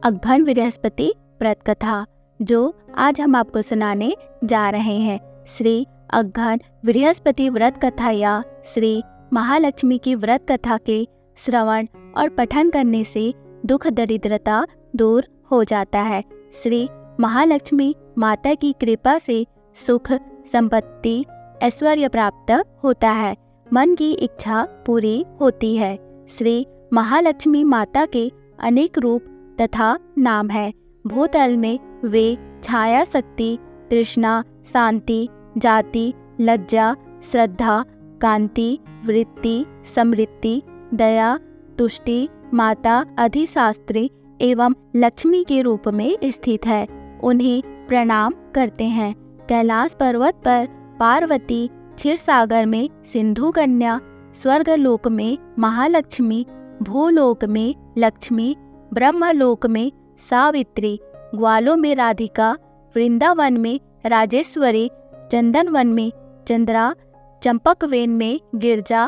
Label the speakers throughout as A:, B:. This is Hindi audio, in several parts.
A: अगहन बृहस्पति व्रत कथा जो आज हम आपको सुनाने जा रहे हैं। श्री अगहन बृहस्पति व्रत कथा या श्री महालक्ष्मी की व्रत कथा के श्रवण और पठन करने से दुख दरिद्रता दूर हो जाता है। श्री महालक्ष्मी माता की कृपा से सुख संपत्ति ऐश्वर्य प्राप्त होता है, मन की इच्छा पूरी होती है। श्री महालक्ष्मी माता के अनेक रूप तथा नाम है। भूतल में वे छाया शक्ति, तृष्णा, शांति, जाति, लज्जा, श्रद्धा, कांति, वृत्ति, समृद्धि, दया, तुष्टि, माता, अधिशास्त्री एवं लक्ष्मी के रूप में स्थित है। उन्हें प्रणाम करते हैं। कैलाश पर्वत पर पार्वती, क्षीर सागर में सिंधु कन्या, स्वर्गलोक में महालक्ष्मी, भूलोक में लक्ष्मी, ब्रह्मलोक में सावित्री, ग्वालों में राधिका, वृंदावन में राजेश्वरी, चंदन वन में चंद्रा, चंपकवेन में गिरजा,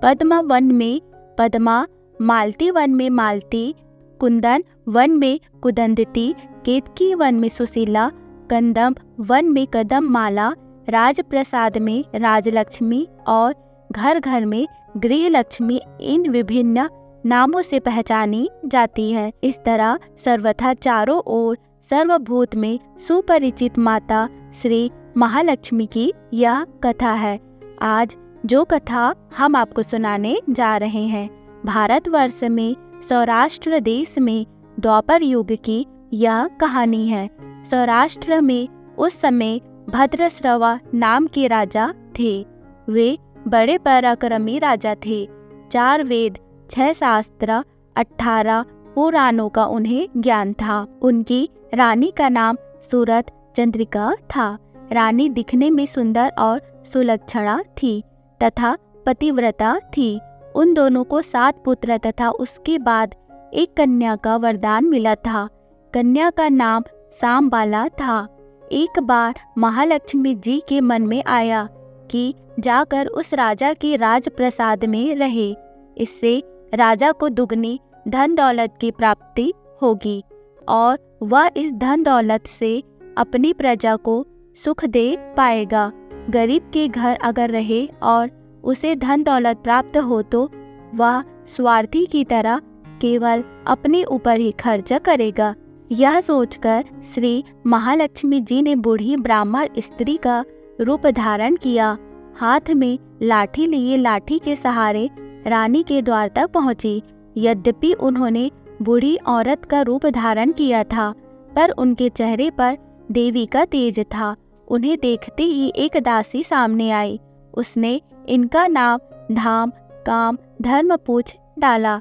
A: पद्म वन में पद्मा, मालती वन में मालती, कुंदन वन में कुदंदती, केतकी वन में सुशीला, कंदम वन में कदम माला, राजप्रसाद में राजलक्ष्मी और घर घर में गृह लक्ष्मी इन विभिन्न नामों से पहचानी जाती है। इस तरह सर्वथा चारों ओर सर्वभूत में सुपरिचित माता श्री महालक्ष्मी की यह कथा है। आज जो कथा हम आपको सुनाने जा रहे हैं, भारतवर्ष में सौराष्ट्र देश में द्वापर युग की यह कहानी है। सौराष्ट्र में उस समय भद्रश्रवा नाम के राजा थे। वे बड़े पराक्रमी राजा थे। 4 वेद, 6 शास्त्र, 18 पुराणों का उन्हें ज्ञान था। उनकी रानी का नाम सूरत चंद्रिका था। रानी दिखने में सुंदर और सुलक्षणा थी तथा पतिव्रता थी। उन दोनों को 7 पुत्र तथा उसके बाद एक कन्या का वरदान मिला था। कन्या का नाम सांबाला था। एक बार महालक्ष्मी जी के मन में आया कि जाकर उस राजा के राजप्रसाद में रहे। इससे राजा को दुगनी धन दौलत की प्राप्ति होगी और वह इस धन दौलत से अपनी प्रजा को सुख दे पाएगा। गरीब के घर अगर रहे और उसे धन दौलत प्राप्त हो तो वह स्वार्थी की तरह केवल अपने ऊपर ही खर्च करेगा। यह सोचकर श्री महालक्ष्मी जी ने बूढ़ी ब्राह्मण स्त्री का रूप धारण किया। हाथ में लाठी लिए लाठी के सहारे रानी के द्वार तक पहुंची। यद्यपि उन्होंने बूढ़ी औरत का रूप धारण किया था, पर उनके चेहरे पर देवी का तेज था। उन्हें देखते ही एक दासी सामने आई। उसने इनका नाम धाम, काम, धर्म पूछ डाला।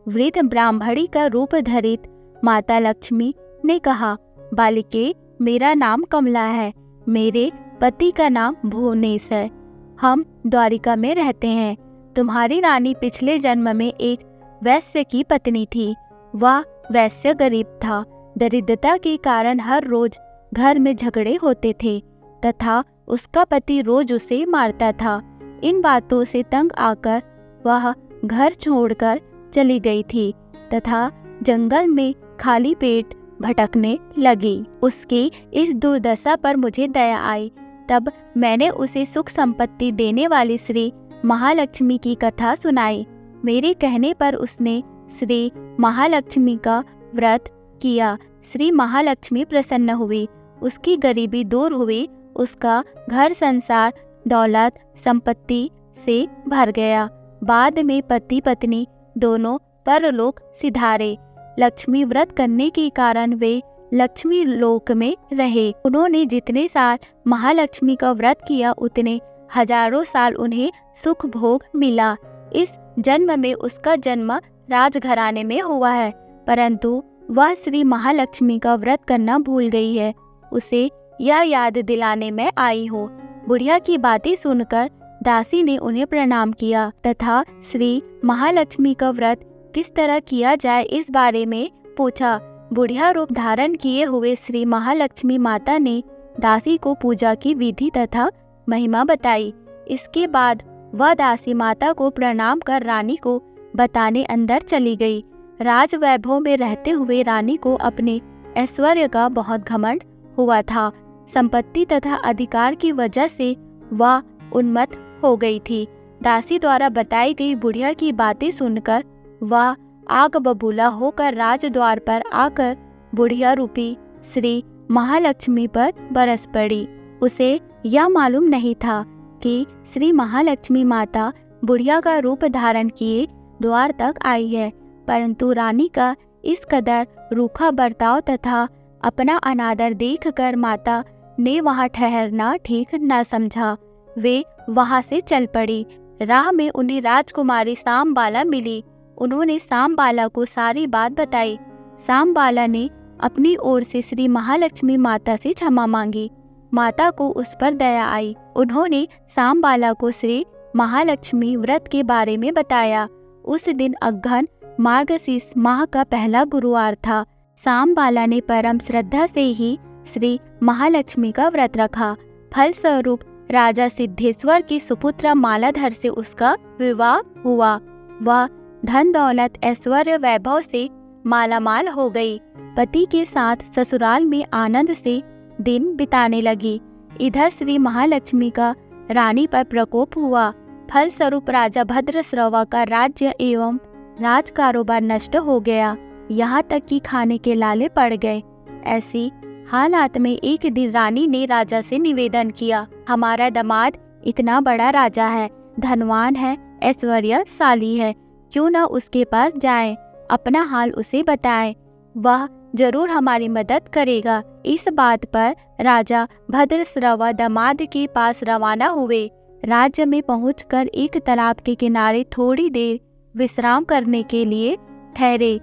A: वृद्ध ब्राह्मणी का रूप धरित माता लक्ष्मी ने कहा, बालिके, मेरा नाम कमला है। मेरे पति का नाम भुवनेश है। हम द्वारिका में रहते हैं। तुम्हारी रानी पिछले जन्म में एक वैश्य की पत्नी थी। वह वैश्य गरीब था। दरिद्रता के कारण हर रोज घर में झगड़े होते थे तथा उसका पति रोज उसे मारता था। इन बातों से तंग आकर वह घर छोड़कर चली गई थी तथा जंगल में खाली पेट भटकने लगी। उसकी इस दुर्दशा पर मुझे दया आई। तब मैंने उसे सुख संपत्ति देने वाली श्री महालक्ष्मी की कथा सुनाई। मेरे कहने पर उसने श्री महालक्ष्मी का व्रत किया। श्री महालक्ष्मी प्रसन्न हुई। उसकी गरीबी दूर हुई। उसका घर संसार दौलत संपत्ति से भर गया। बाद में पति पत्नी दोनों परलोक सिधारे। लक्ष्मी व्रत करने के कारण वे लक्ष्मी लोक में रहे। उन्होंने जितने साल महालक्ष्मी का व्रत किया उतने हजारों साल उन्हें सुख भोग मिला। इस जन्म में उसका जन्म राजघराने में हुआ है, परंतु वह श्री महालक्ष्मी का व्रत करना भूल गई है। उसे यह याद दिलाने में आई हूँ। बुढ़िया की बातें सुनकर दासी ने उन्हें प्रणाम किया तथा श्री महालक्ष्मी का व्रत किस तरह किया जाए इस बारे में पूछा। बुढ़िया रूप धारण किए हुए श्री महालक्ष्मी माता ने दासी को पूजा की विधि तथा महिमा बताई। इसके बाद वह दासी माता को प्रणाम कर रानी को बताने अंदर चली गई। राज वैभव में रहते हुए रानी को अपने ऐश्वर्य का बहुत घमंड हुआ था। संपत्ति तथा अधिकार की वजह से वह उन्मत्त हो गई थी। दासी द्वारा बताई गई बुढ़िया की बातें सुनकर वह आग बबूला होकर राजद्वार पर आकर बुढ़िया रूपी श्री महालक्ष्मी पर बरस पड़ी। उसे यह मालूम नहीं था कि श्री महालक्ष्मी माता बुढ़िया का रूप धारण किए द्वार तक आई है, परंतु रानी का इस कदर रूखा बर्ताव तथा अपना अनादर देखकर माता ने वहां ठहरना ठीक न समझा। वे वहां से चल पड़ी। राह में उन्हें राजकुमारी सांबबाला मिली। उन्होंने सांबबाला को सारी बात बताई। सांबबाला ने अपनी ओर से श्री महालक्ष्मी माता से क्षमा मांगी। माता को उस पर दया आई। उन्होंने सांबबाला को श्री महालक्ष्मी व्रत के बारे में बताया। उस दिन अग्रहण मार्गशीर्ष माह का पहला गुरुवार था। सांबबाला ने परम श्रद्धा से ही श्री महालक्ष्मी का व्रत रखा। फलस्वरूप राजा सिद्धेश्वर की सुपुत्र मालाधर से उसका विवाह हुआ। वह धन दौलत ऐश्वर्य वैभव से मालामाल हो गई। पति के साथ ससुराल में आनंद से दिन बिताने लगी। इधर श्री महालक्ष्मी का रानी पर प्रकोप हुआ। फलस्वरूप राजा भद्रश्रवा का राज्य एवं राज कारोबार नष्ट हो गया। यहाँ तक कि खाने के लाले पड़ गए। ऐसी हालात में एक दिन रानी ने राजा से निवेदन किया, हमारा दामाद इतना बड़ा राजा है, धनवान है, ऐश्वर्यशाली है, क्यों न उसके पास जाएं, अपना हाल उसे बताएं, वह जरूर हमारी मदद करेगा। इस बात पर राजा भद्रश्रवा दामाद के पास रवाना हुए। राज्य में पहुंचकर एक तालाब के किनारे थोड़ी देर विश्राम करने के लिए ठहरे।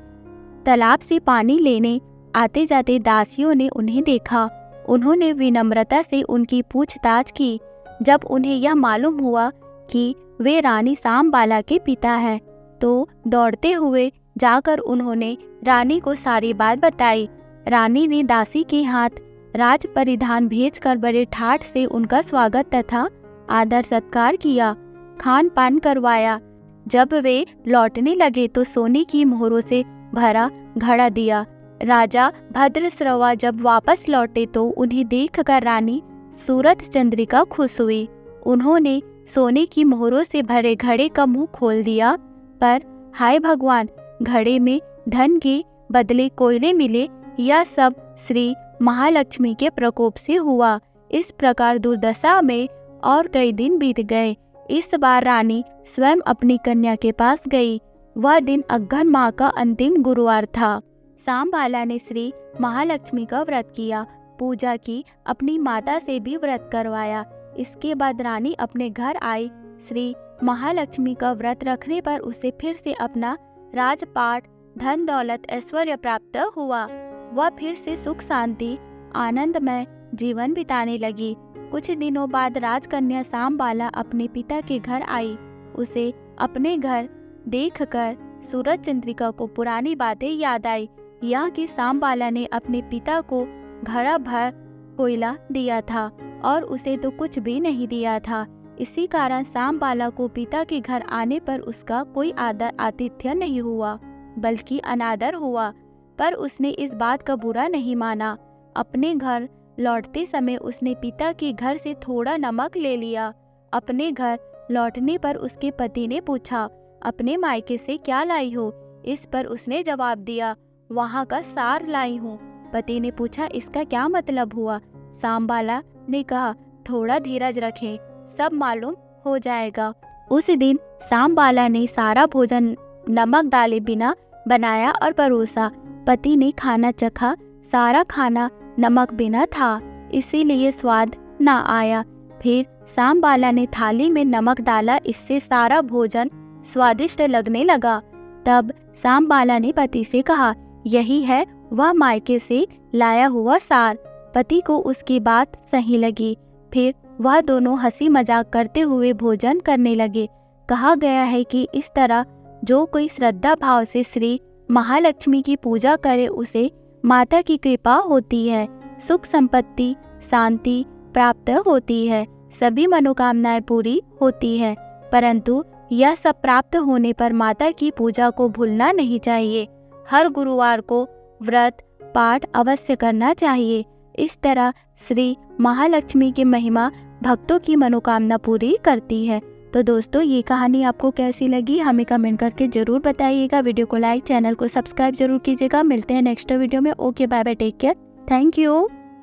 A: तालाब से पानी लेने आते जाते दासियों ने उन्हें देखा। उन्होंने विनम्रता से उनकी पूछताछ की। जब उन्हें यह मालूम हुआ कि वे रानी सांबबाला के पिता हैं, तो दौड़ते हुए जाकर उन्होंने रानी को सारी बात बताई। रानी ने दासी के हाथ राज परिधान भेजकर बड़े ठाठ से उनका स्वागत तथा आदर सत्कार किया, खान पान करवाया। जब वे लौटने लगे तो सोने की मोहरों से भरा घड़ा दिया। राजा भद्रश्रवा जब वापस लौटे तो उन्हें देखकर रानी सूरत चंद्रिका खुश हुई। उन्होंने सोने की मोहरों से भरे घड़े का मुंह खोल दिया, पर हाय भगवान, घड़े में धन के बदले कोयले मिले। यह सब श्री महालक्ष्मी के प्रकोप से हुआ। इस प्रकार दुर्दशा में और कई दिन बीत गए। इस बार रानी स्वयं अपनी कन्या के पास गई। वह दिन अग्रहण माह का अंतिम गुरुवार था। सांबबाला ने श्री महालक्ष्मी का व्रत किया, पूजा की, अपनी माता से भी व्रत करवाया। इसके बाद रानी अपने घर आई। श्री महालक्ष्मी का व्रत रखने पर उसे फिर से अपना राजपाट, धन दौलत, ऐश्वर्य प्राप्त हुआ। वह फिर से सुख शांति आनंदमय जीवन बिताने लगी। कुछ दिनों बाद राजकन्या सांबबाला अपने पिता के घर आई। उसे अपने घर देखकर सूरज चंद्रिका को पुरानी बातें याद आई। यह कि सांबबाला ने अपने पिता को घड़ा भर कोयला दिया था और उसे तो कुछ भी नहीं दिया था। इसी कारण सांबबाला को पिता के घर आने पर उसका कोई आदर आतिथ्य नहीं हुआ, बल्कि अनादर हुआ। पर उसने इस बात का बुरा नहीं माना। अपने घर लौटते समय उसने पिता के घर से थोड़ा नमक ले लिया। अपने घर लौटने पर उसके पति ने पूछा, अपने मायके से क्या लाई हो? इस पर उसने जवाब दिया, वहाँ का सार लाई हूँ। पति ने पूछा, इसका क्या मतलब हुआ? सांबबाला ने कहा, थोड़ा धीरज रखें, सब मालूम हो जाएगा। उस दिन सांबबाला ने सारा भोजन नमक डाले बिना बनाया और परोसा। पति ने खाना चखा, सारा खाना नमक बिना था, इसीलिए स्वाद न आया। फिर सांबबाला ने थाली में नमक डाला, इससे सारा भोजन स्वादिष्ट लगने लगा। तब सांबबाला ने पति से कहा, यही है वह मायके से लाया हुआ सार। पति को उसकी बात सही लगी। फिर वह दोनों हंसी मजाक करते हुए भोजन करने लगे। कहा गया है कि इस तरह जो कोई श्रद्धा भाव से श्री महालक्ष्मी की पूजा करे उसे माता की कृपा होती है, सुख संपत्ति शांति प्राप्त होती है। सभी मनोकामनाएं पूरी होती है, परंतु यह सब प्राप्त होने पर माता की पूजा को भूलना नहीं चाहिए। हर गुरुवार को व्रत पाठ अवश्य करना चाहिए। इस तरह श्री महालक्ष्मी की महिमा भक्तों की मनोकामना पूरी करती है। तो दोस्तों, ये कहानी आपको कैसी लगी हमें कमेंट करके जरूर बताइएगा। वीडियो को लाइक, चैनल को सब्सक्राइब जरूर कीजिएगा। मिलते हैं नेक्स्ट वीडियो में। Okay, bye bye, take care, thank you.